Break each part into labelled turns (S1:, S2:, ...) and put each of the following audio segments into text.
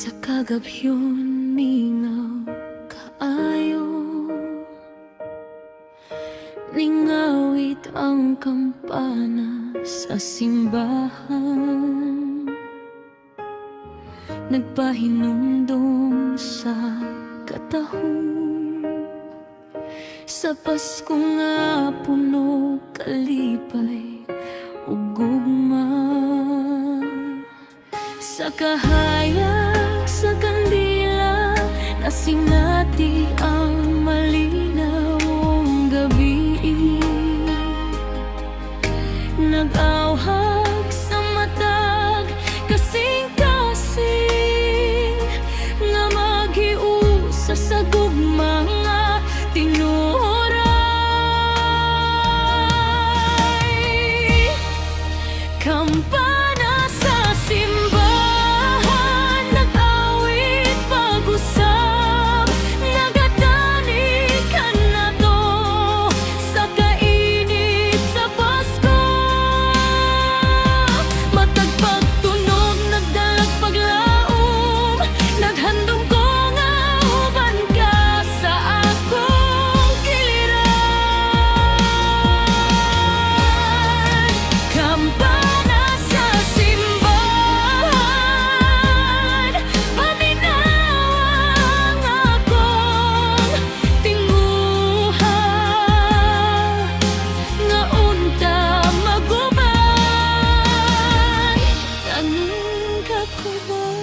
S1: Sa kagabyon mingaw kaayo, ningawit ang kampana sa simbahan, nagpahinumdum sa katahon. Sa Pasko nga puno kalipay ug gugma, sa kahayag sa kandila nasinati ang malinawong gabi. Nag-awhag sa matag kasing-kasing nga maghiusa sa gugma nga tinuray. Kampana sa simbahan, nag-awit pag-usap, nagatani ka na to sa kainit sa Pasko. Matag pagtunog, nagdalag paglaom, naghandom ko nga uban ka sa akong kiliran. Kampana sa simbahan, paminawa ang akong tinguha, nga unta maguban tanang kakuban.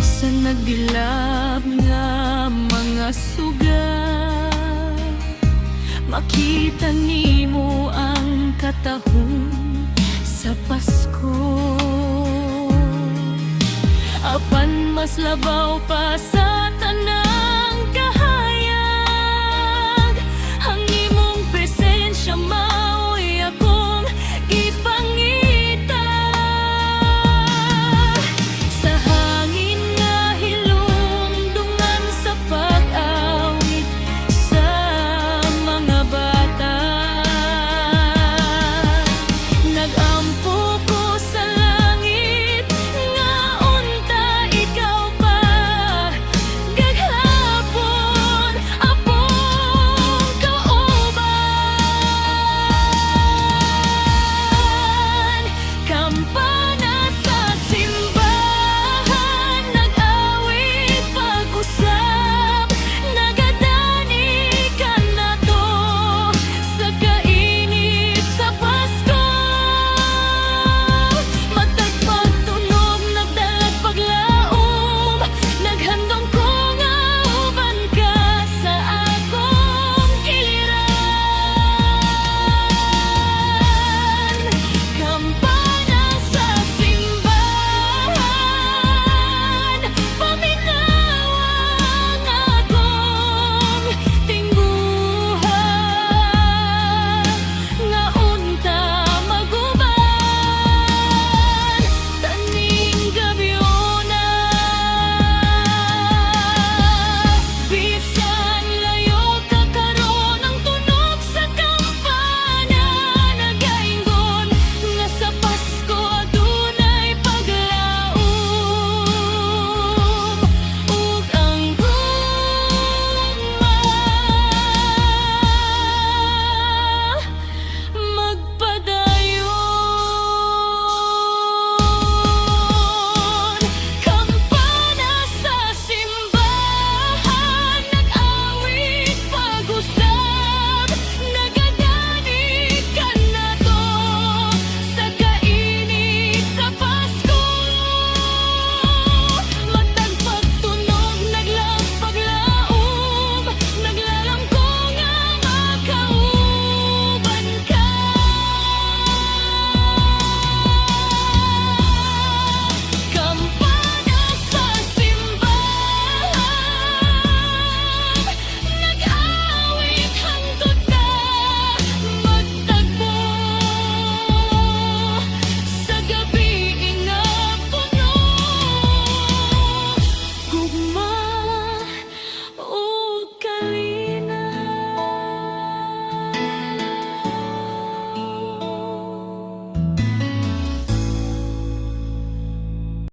S1: Sa nagdilap nga mga sugat, makita nimo ang katahon sa Pasko. Apan mas labaw pa sa tanan